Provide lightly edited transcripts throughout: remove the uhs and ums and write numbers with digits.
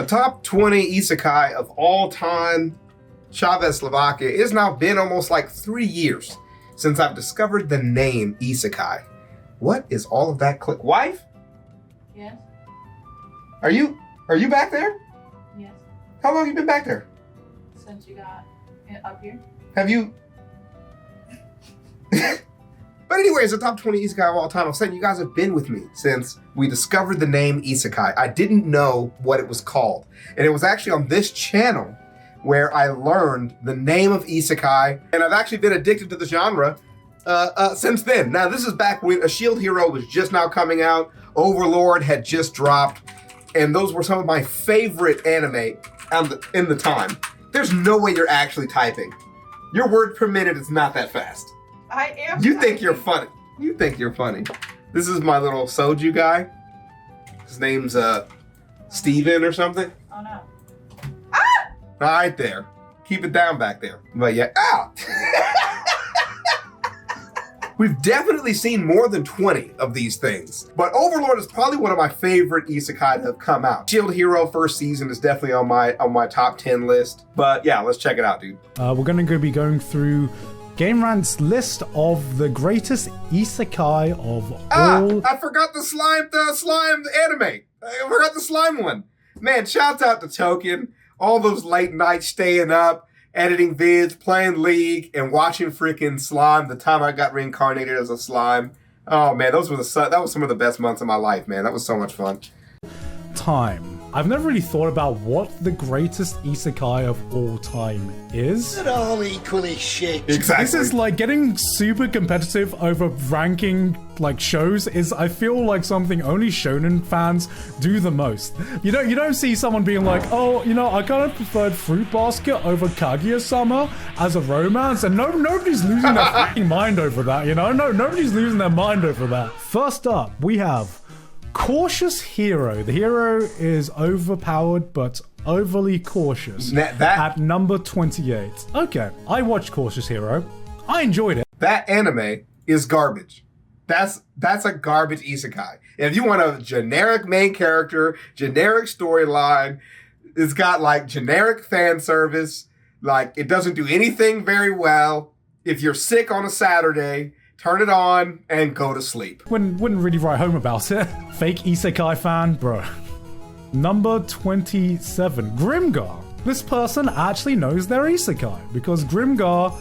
top 20 isekai of all time, ChavezzSlovakia. It has now been almost like 3 years since I've discovered the name isekai. What is all of that click? Wife? Yes. Are you back there? Yes. How long have you been back there? Since you got up here. Have you? But anyways, the top 20 isekai of all time. I'm saying you guys have been with me since we discovered the name isekai. I didn't know what it was called. And it was actually on this channel where I learned the name of isekai. And I've actually been addicted to the genre since then. Now, this is back when A Shield Hero was just now coming out. Overlord had just dropped. And those were some of my favorite anime in the time. There's no way you're actually typing. Your word per minute is not that fast. I am. You think you're funny. You think you're funny. This is my little soju guy. His name's Steven or something. Oh no. All right there. Keep it down back there. But yeah, We've definitely seen more than 20 of these things. But Overlord is probably one of my favorite isekai to have come out. Shield Hero first season is definitely on my top 10 list. But yeah, let's check it out, dude. We're going to be going through Game Rant's list of the greatest isekai of all. I forgot the slime anime. I forgot the slime one. Man, shouts out to Token. All those late nights staying up, editing vids, playing League, and watching freaking slime. The time I got reincarnated as a slime. Oh man, that was some of the best months of my life, man. That was so much fun. Time. I've never really thought about what the greatest isekai of all time is. They're all equally shit. Exactly. This is like getting super competitive over ranking like shows is, I feel like, something only shonen fans do the most. You don't see someone being like, oh, I kind of preferred Fruit Basket over Kaguya-sama as a romance, and nobody's losing their fucking mind over that, No, nobody's losing their mind over that. First up, we have Cautious Hero. The hero is overpowered but overly cautious. At number 28. Okay, I watched Cautious Hero. I enjoyed it. That anime is garbage. That's a garbage isekai. If you want a generic main character, generic storyline, it's got like generic fan service, like it doesn't do anything very well. If you're sick on a Saturday, turn it on and go to sleep. Wouldn't really write home about it. Fake isekai fan, bro. Number 27, Grimgar. This person actually knows their isekai because Grimgar,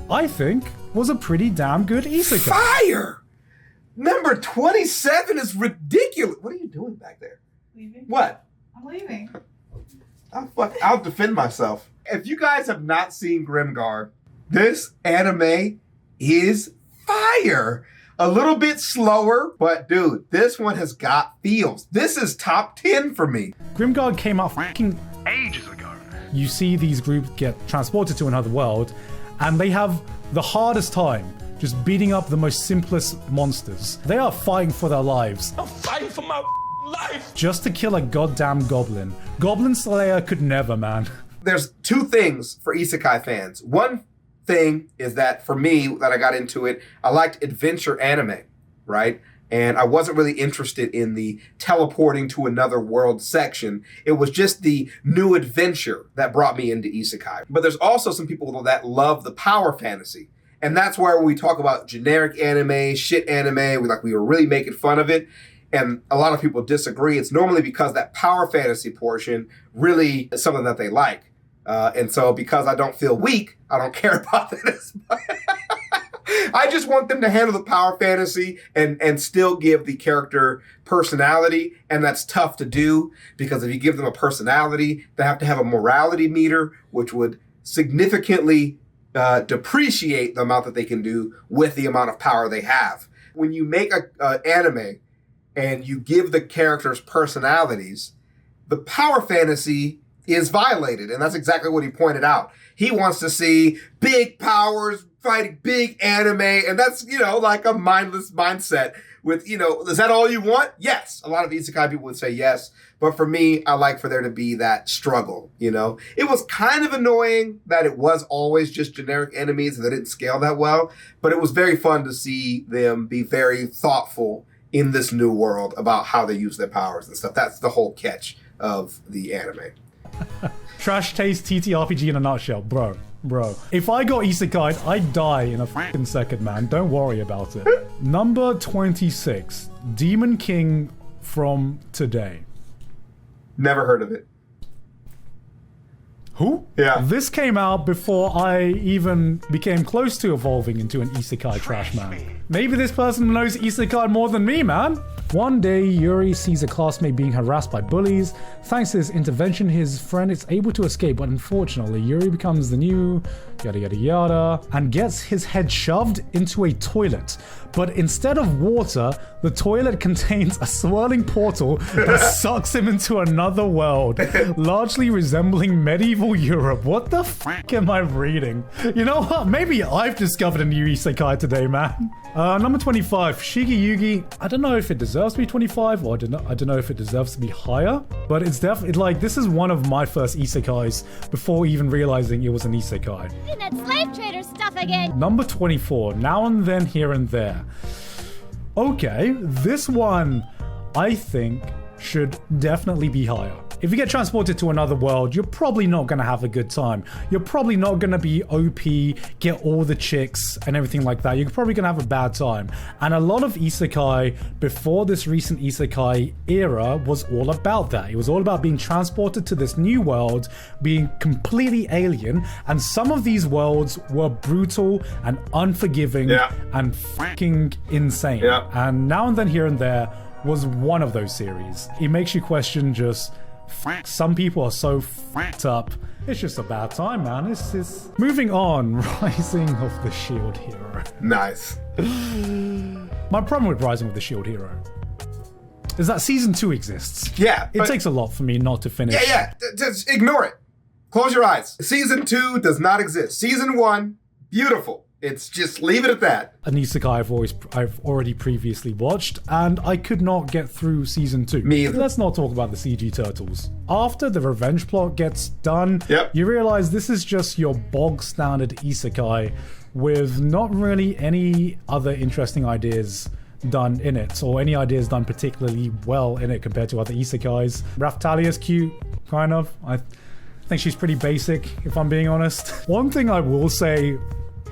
I think, was a pretty damn good isekai. Fire! Number 27 is ridiculous. What are you doing back there? Leaving? What? I'm leaving. I'll defend myself. If you guys have not seen Grimgar, this anime is fire. A little bit slower, but dude, this one has got feels. This is top 10 for me. Grimgar came out fucking ages ago. You see these groups get transported to another world, and they have the hardest time just beating up the most simplest monsters. They are fighting for their lives. I'm fighting for my life! Just to kill a goddamn goblin. Goblin Slayer could never, man. There's two things for isekai fans. One thing is that for me, that I got into it, I liked adventure anime, right? And I wasn't really interested in the teleporting to another world section. It was just the new adventure that brought me into isekai. But there's also some people that love the power fantasy. And that's where we talk about generic anime, shit anime, we were really making fun of it. And a lot of people disagree. It's normally because that power fantasy portion really is something that they like. And so because I don't feel weak, I don't care about that as much. I just want them to handle the power fantasy and still give the character personality. And that's tough to do because if you give them a personality, they have to have a morality meter, which would significantly depreciate the amount that they can do with the amount of power they have. When you make an anime and you give the characters personalities, the power fantasy is violated. And that's exactly what he pointed out. He wants to see big powers fighting big anime. And that's, like a mindless mindset with, is that all you want? Yes. A lot of isekai people would say yes. But for me, I like for there to be that struggle, It was kind of annoying that it was always just generic enemies and they didn't scale that well. But it was very fun to see them be very thoughtful in this new world about how they use their powers and stuff. That's the whole catch of the anime. Trash taste TTRPG in a nutshell, bro. If I got isekai'd, I'd die in a fucking second, man. Don't worry about it. Number 26, Demon King from Today. Never heard of it. Who? Yeah. This came out before I even became close to evolving into an isekai trash man. Maybe this person knows isekai more than me, man. One day, Yuri sees a classmate being harassed by bullies. Thanks to his intervention, his friend is able to escape, but unfortunately, Yuri becomes the new yada yada yada and gets his head shoved into a toilet. But instead of water, the toilet contains a swirling portal that sucks him into another world, largely resembling medieval Europe. What the fuck am I reading? You know what? Maybe I've discovered a new isekai today, man. Number 25, Shigi Yugi. I don't know if it deserves to be 25, or I don't know if it deserves to be higher, but it's definitely like this is one of my first isekais before even realizing it was an isekai. In that slave trader stuff again. Number 24, Now and Then, Here and There. Okay, this one I think should definitely be higher. If you get transported to another world, you're probably not going to have a good time. You're probably not going to be OP, get all the chicks and everything like that. You're probably going to have a bad time. And a lot of isekai before this recent isekai era was all about that. It was all about being transported to this new world, being completely alien. And some of these worlds were brutal and unforgiving and fucking insane. And Now and Then, Here and There was one of those series. It makes you question just... Some people are so fucked up. It's just a bad time, man. It's just... Moving on, Rising of the Shield Hero. Nice. My problem with Rising of the Shield Hero is that season 2 exists. Yeah. It takes a lot for me not to finish. Just ignore it. Close your eyes. Season 2 does not exist. Season 1, beautiful. It's just leave it at that. An isekai I've already previously watched, and I could not get through season 2. Me either. Let's not talk about the CG turtles. After the revenge plot gets done, Yep. you realize this is just your bog standard isekai with not really any other interesting ideas done in it, or any ideas done particularly well in it compared to other isekais. Raftalia's cute, kind of. I think she's pretty basic, if I'm being honest. One thing I will say,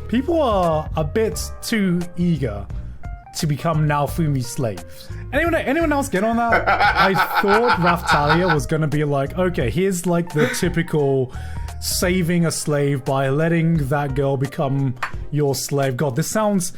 people are a bit too eager to become Naofumi slaves. Anyone else get on that? I thought Raftalia was gonna be like, okay, here's like the typical saving a slave by letting that girl become your slave. God, this sounds...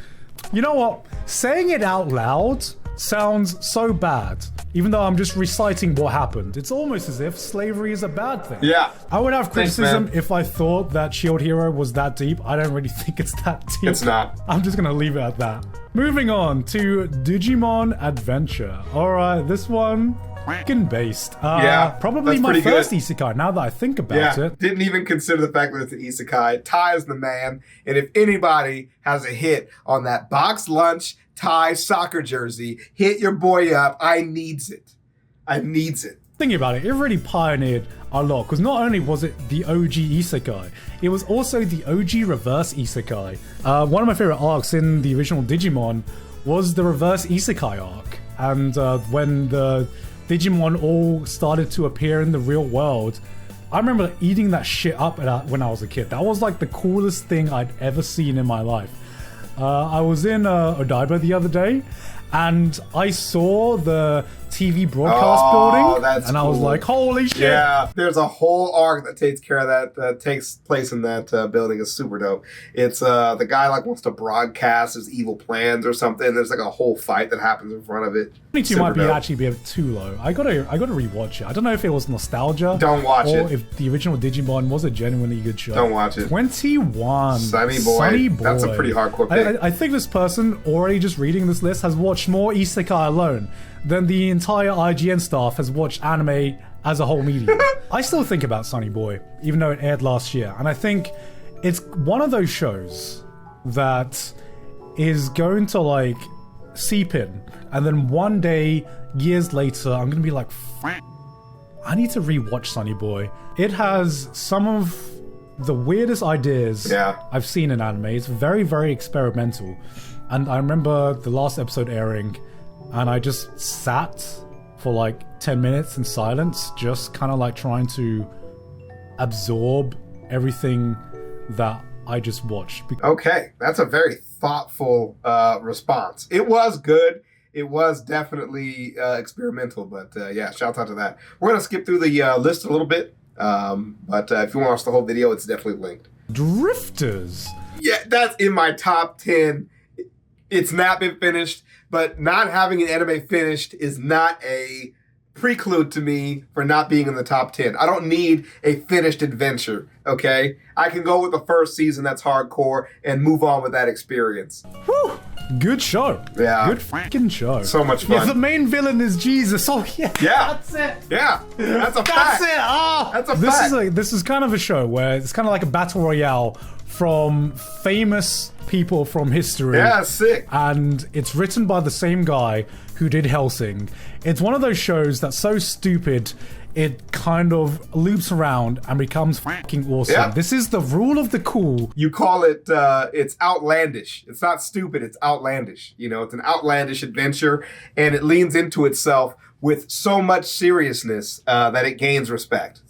You know what? Saying it out loud sounds so bad. Even though I'm just reciting what happened. It's almost as if slavery is a bad thing. Yeah. I would have criticism man. if I thought that Shield Hero was that deep. I don't really think it's that deep. It's not. I'm just gonna leave it at that. Moving on to Digimon Adventure. Alright, this one, fucking based. Probably that's my pretty first good. isekai, now that I think about it. Didn't even consider the fact that it's an isekai. Tai is the man, and if anybody has a hit on that box lunch Tai soccer jersey, hit your boy up. I needs it. Thinking about it, it really pioneered a lot, because not only was it the OG isekai, it was also the OG reverse isekai. One of my favorite arcs in the original Digimon was the reverse isekai arc. And when the Digimon all started to appear in the real world, I remember eating that shit up when I was a kid. That was like the coolest thing I'd ever seen in my life. I was in Odaiba the other day, and I saw the TV broadcast building, that's and I was cool. like, holy shit. Yeah, there's a whole arc that takes care of that takes place in that building. Is super dope. It's the guy like wants to broadcast his evil plans or something. There's like a whole fight that happens in front of it. 22 Super might dope. actually be a bit too low. I gotta rewatch it. I don't know if it was nostalgia. Don't watch or it. if the original Digimon was a genuinely good show. Don't watch it. 21. Sunny Boy. That's a pretty hardcore pick. I think this person already just reading this list has watched more isekai alone than the entire IGN staff has watched anime as a whole medium. I still think about Sunny Boy, even though it aired last year. And I think it's one of those shows that is going to like seep in. And then one day, years later, I'm going to be like, I need to rewatch Sunny Boy. It has some of the weirdest ideas I've seen in anime. It's very, very experimental. And I remember the last episode airing, and I just sat for like 10 minutes in silence, just kind of like trying to absorb everything that I just watched. Okay, that's a very thoughtful response. It was good. It was definitely experimental, but yeah, shout out to that. We're going to skip through the list a little bit, but if you want to watch the whole video, it's definitely linked. Drifters. Yeah, that's in my top 10. It's not been finished, but not having an anime finished is not a preclude to me for not being in the top 10. I don't need a finished adventure, okay? I can go with the first season that's hardcore and move on with that experience. Woo! Good show. Yeah. Good fucking show. So much fun. Yeah, the main villain is Jesus. Oh, yeah. Yeah. That's it. Yeah. That's a fact. That's it. Oh. That's a fact. This is kind of a show where it's kind of like a battle royale from famous people from history. Yeah, sick. And it's written by the same guy who did Hellsing. It's one of those shows that's so stupid it kind of loops around and becomes fucking awesome. Yeah. This is the rule of the cool. You call it, it's outlandish. It's not stupid, it's outlandish. You know, it's an outlandish adventure, and it leans into itself with so much seriousness that it gains respect.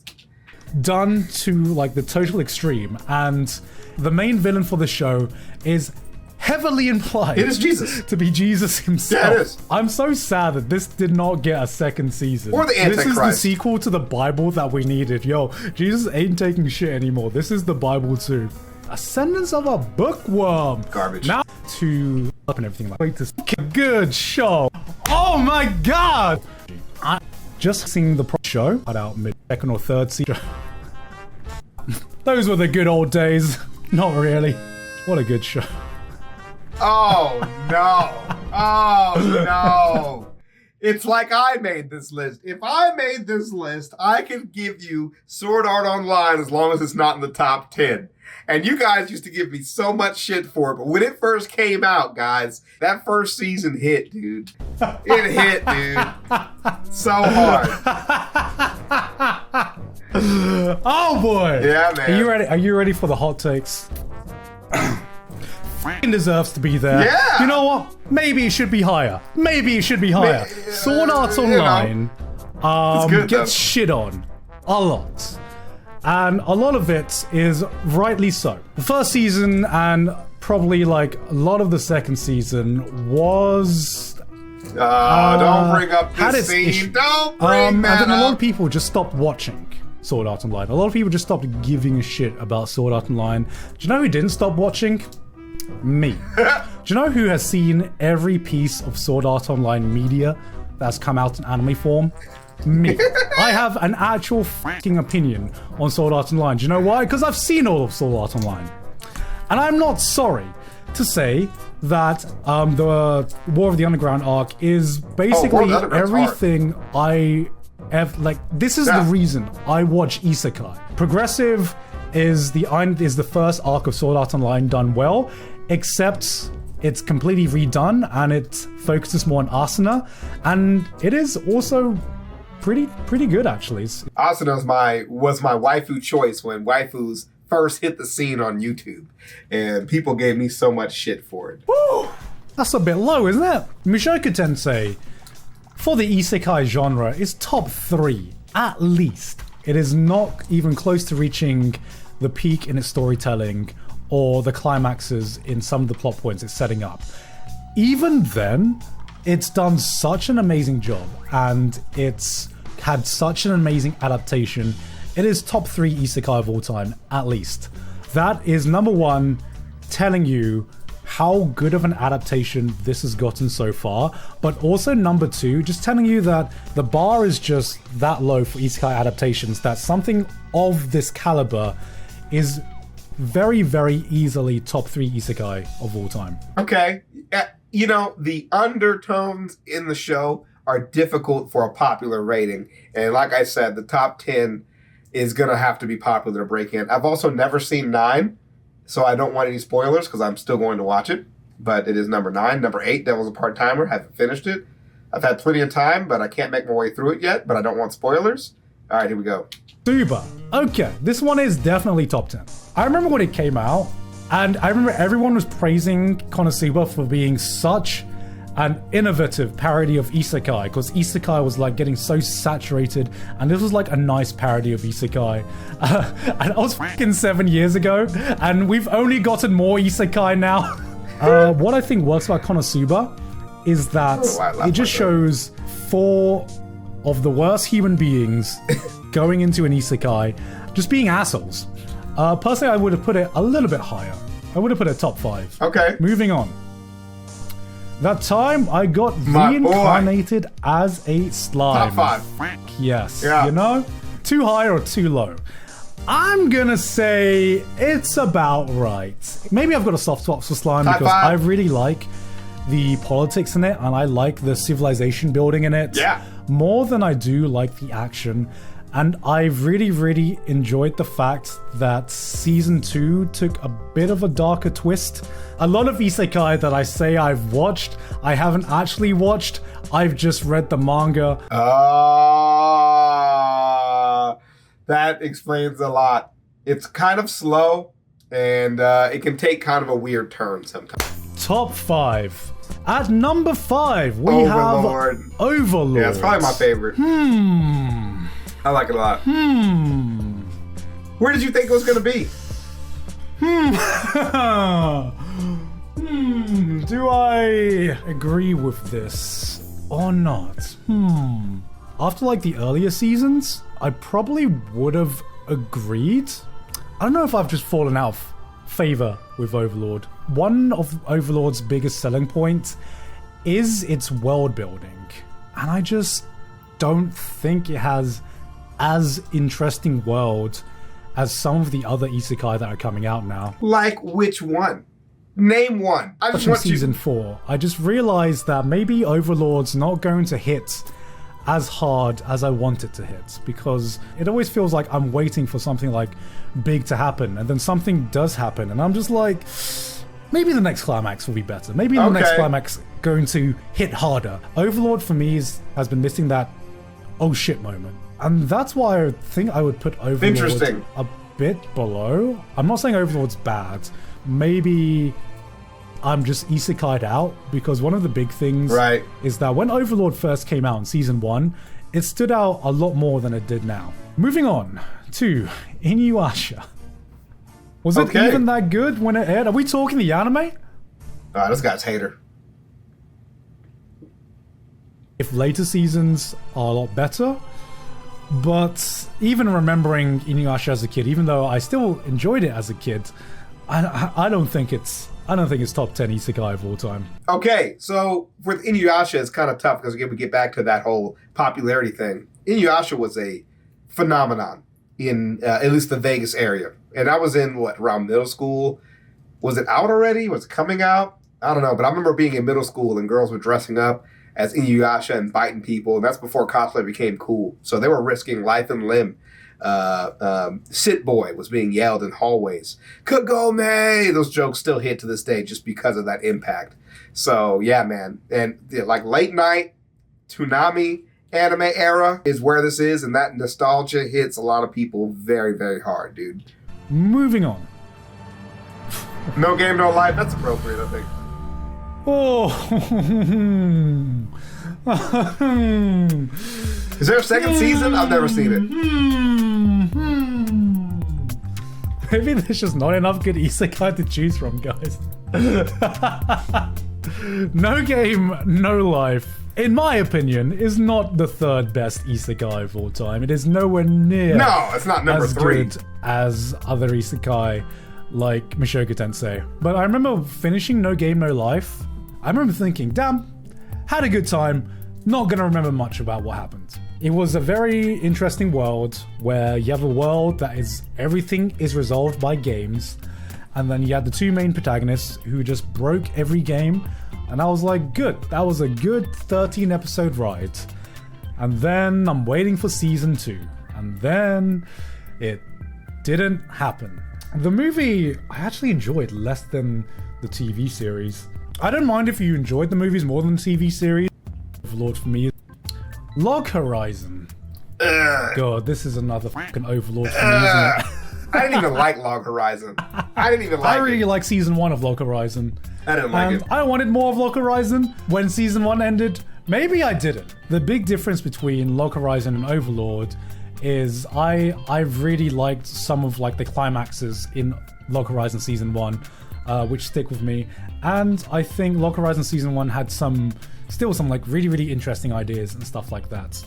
Done to like the total extreme, and the main villain for the show is heavily implied. It is Jesus. To be Jesus himself. Yeah, it is. I'm so sad that this did not get a second season. Or the Antichrist. This is the sequel to the Bible that we needed. Yo, Jesus ain't taking shit anymore. This is the Bible too. Ascendance of a Bookworm. Garbage. Now to up and everything like. Wait, this good show. Oh my god. I just seen the show out mid second or third season. Those were the good old days. Not really. What a good show. Oh, no. Oh, no. It's like I made this list. If I made this list, I could give you Sword Art Online as long as it's not in the top 10. And you guys used to give me so much shit for it. But when it first came out, guys, that first season hit, dude. It hit, dude. So hard. Oh, boy. Yeah, man. Are you ready? Are you ready for the hot takes? Deserves to be there. Yeah. You know what? Maybe it should be higher. Maybe it should be higher. Sword Art Online good, gets shit on a lot. And a lot of it is rightly so. The first season and probably like a lot of the second season was don't bring up had this its scene. issue. Don't bring And that then a lot of up. people just stopped watching Sword Art Online. A lot of people just stopped giving a shit about Sword Art Online. Do you know who didn't stop watching? Me. Do you know who has seen every piece of Sword Art Online media that's come out in anime form? Me. I have an actual fucking opinion on Sword Art Online. Do you know why? Because I've seen all of Sword Art Online. And I'm not sorry to say that the War of the Underground arc is basically everything I have. Like, this is the reason I watch Isekai. Progressive is the first arc of Sword Art Online done well, except it's completely redone and it focuses more on Asuna, and it is also pretty good actually. Asuna was my waifu choice when waifus first hit the scene on YouTube, and people gave me so much shit for it. Woo! That's a bit low, isn't it? Mushoku Tensei, for the isekai genre, is top 3 at least. It is not even close to reaching the peak in its storytelling or the climaxes in some of the plot points it's setting up. Even then, it's done such an amazing job and it's had such an amazing adaptation. It is top 3 isekai of all time, at least. That is number 1, telling you how good of an adaptation this has gotten so far, but also number 2, just telling you that the bar is just that low for isekai adaptations, that something of this caliber is very, very easily top 3 isekai of all time. Okay. You know, the undertones in the show are difficult for a popular rating. And like I said, the top 10 is going to have to be popular to break in. I've also never seen 9, so I don't want any spoilers because I'm still going to watch it. But it is number 9. Number 8, Devil's a Part-Timer. Haven't finished it. I've had plenty of time, but I can't make my way through it yet. But I don't want spoilers. All right, here we go. Super. Okay, this one is definitely top 10. I remember when it came out, and I remember everyone was praising Konosuba for being such an innovative parody of Isekai, because Isekai was like getting so saturated, and this was like a nice parody of Isekai. And I was fucking 7 years ago, and we've only gotten more Isekai now. What I think works about Konosuba is that it just shows 4 of the worst human beings going into an Isekai, just being assholes. Personally, I would have put it a little bit higher. I would have put it top 5. Okay. Moving on. That time I got reincarnated as a slime. Top 5. Yes. Yeah. You know? Too high or too low? I'm gonna say it's about right. Maybe I've got a soft spot for slime Top because 5. I really like the politics in it, and I like the civilization building in it. Yeah. More than I do like the action. And I've really, really enjoyed the fact that Season 2 took a bit of a darker twist. A lot of Isekai that I say I've watched, I haven't actually watched. I've just read the manga. That explains a lot. It's kind of slow, and it can take kind of a weird turn sometimes. Top 5. At number 5, we Overlord. have Overlord. Yeah, it's probably my favorite. I like it a lot. Where did you think it was going to be? Do I agree with this or not? After like the earlier seasons, I probably would have agreed. I don't know if I've just fallen out of favor with Overlord. One of Overlord's biggest selling points is its world building, and I just don't think it has as interesting world as some of the other isekai that are coming out now. Like which one? Name one. I just want Season 4. I just realized that maybe Overlord's not going to hit as hard as I want it to hit, because it always feels like I'm waiting for something like big to happen, and then something does happen, and I'm just like, maybe the next climax will be better. Maybe the next climax going to hit harder. Overlord for me has bone missing that oh shit moment. And that's why I think I would put Overlord a bit below. I'm not saying Overlord's bad. Maybe I'm just isekai'd out, because one of the big things is that when Overlord first came out in Season 1, it stood out a lot more than it did now. Moving on to Inuyasha. Was it even that good when it aired? Are we talking the anime? This guy's hater. If later seasons are a lot better, but even remembering Inuyasha as a kid, even though I still enjoyed it as a kid, I don't think it's top 10 isekai of all time. Okay, so with Inuyasha, it's kind of tough because again we get back to that whole popularity thing. Inuyasha was a phenomenon in at least the Vegas area, and I was in around middle school. Was it out already? Was it coming out? I don't know, but I remember being in middle school and girls were dressing up as Inuyasha and biting people, and that's before cosplay became cool. So they were risking life and limb. Sit Boy was being yelled in hallways. Kagome! Those jokes still hit to this day just because of that impact. So yeah, man. And like late night, Toonami anime era is where this is, and that nostalgia hits a lot of people very, very hard, dude. Moving on. No Game, No Life. That's appropriate, I think. Oh. Is there a second season? I've never seen it. Maybe there's just not enough good isekai to choose from, guys. No Game, No Life, in my opinion, is not the third best isekai of all time. It is nowhere near it's not number as 3 good as other isekai like Mushoku Tensei. But I remember finishing No Game, No Life. I remember thinking, damn, had a good time, not gonna remember much about what happened. It was a very interesting world where you have a world that is everything is resolved by games, and then you had the two main protagonists who just broke every game, and I was like, good, that was a good 13 episode ride. And then I'm waiting for Season 2, and then it didn't happen. The movie I actually enjoyed less than the TV series. I don't mind if you enjoyed the movies more than the TV series. Overlord for me. Log Horizon. God, this is another fucking Overlord for me, isn't I didn't even like Log Horizon. I didn't even like I really it. like season 1 of Log Horizon. I didn't like And it. I wanted more of Log Horizon when season 1 ended. Maybe I didn't. The big difference between Log Horizon and Overlord is I really liked some of like the climaxes in Log Horizon season 1, which stick with me. And I think Log Horizon season 1 had still some like really interesting ideas and stuff like that.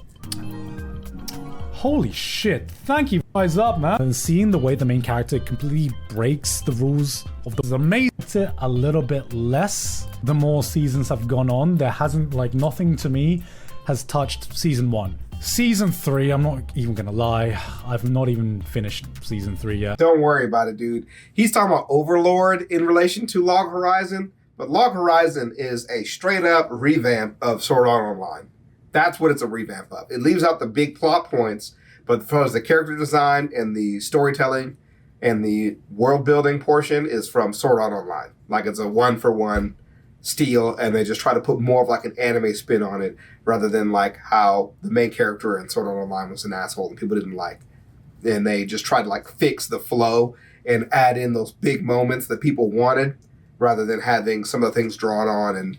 Holy shit, thank you, guys up, man. And seeing the way the main character completely breaks the rules of the amazing it a little bit less the more seasons have gone on. There hasn't, like, nothing to me has touched season 1. Season 3, I'm not even gonna lie, I've not even finished season 3 yet. Don't worry about it, dude. He's talking about Overlord in relation to Log Horizon, but Log Horizon is a straight up revamp of Sword Art Online. That's what it's a revamp of. It leaves out the big plot points, but as far as the character design and the storytelling and the world building portion is from Sword Art Online. Like it's a 1-for-1 steal, and they just try to put more of like an anime spin on it rather than like how the main character in Sword Art Online was an asshole and people didn't like. And they just tried to like fix the flow and add in those big moments that people wanted rather than having some of the things drawn on and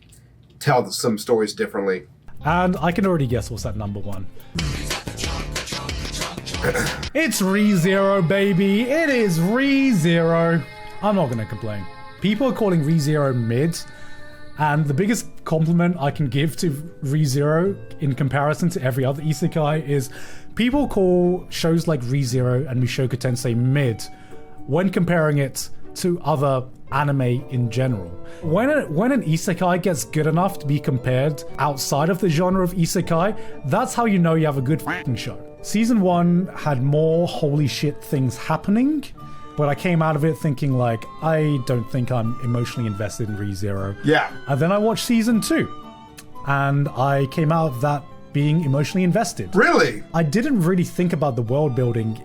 tell some stories differently. And I can already guess what's at number 1. It's ReZero, baby. It is ReZero. I'm not gonna complain. People are calling ReZero mid, and the biggest compliment I can give to ReZero in comparison to every other isekai is people call shows like ReZero and Mushoku Tensei mid when comparing it to other anime in general. When an isekai gets good enough to be compared outside of the genre of isekai, that's how you know you have a good f***ing show. Season 1 had more holy shit things happening, but I came out of it thinking like, I don't think I'm emotionally invested in ReZero. Yeah. And then I watched season 2, and I came out of that being emotionally invested. Really? I didn't really think about the world building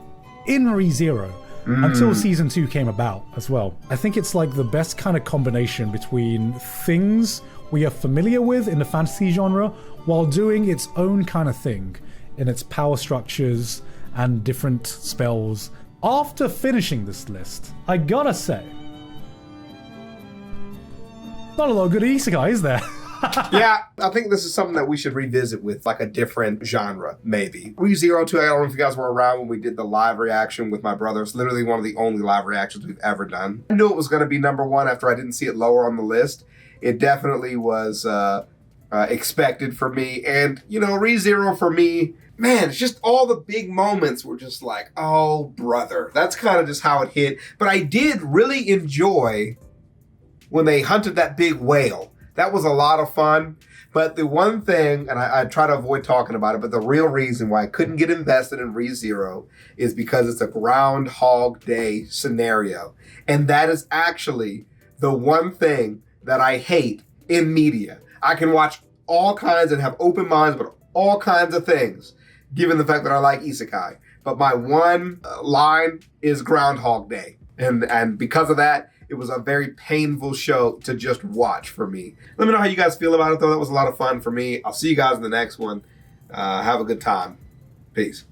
in ReZero until season 2 came about as well. I think it's like the best kind of combination between things we are familiar with in the fantasy genre while doing its own kind of thing in its power structures and different spells. After finishing this list, I gotta say, not a lot of good isekai, is there? Yeah, I think this is something that we should revisit with like a different genre, maybe. ReZero 2, I don't know if you guys were around when we did the live reaction with my brother. It's literally one of the only live reactions we've ever done. I knew it was going to be number 1 after I didn't see it lower on the list. It definitely was expected for me. And, you know, ReZero for me, man, it's just all the big moments were just like, oh, brother. That's kind of just how it hit. But I did really enjoy when they hunted that big whale. That was a lot of fun. But the one thing, and I try to avoid talking about it, but the real reason why I couldn't get invested in ReZero is because it's a Groundhog Day scenario. And that is actually the one thing that I hate in media. I can watch all kinds and have open minds about all kinds of things, given the fact that I like isekai. But my one line is Groundhog Day. And because of that, it was a very painful show to just watch for me. Let me know how you guys feel about it, though. That was a lot of fun for me. I'll see you guys in the next one. Have a good time. Peace.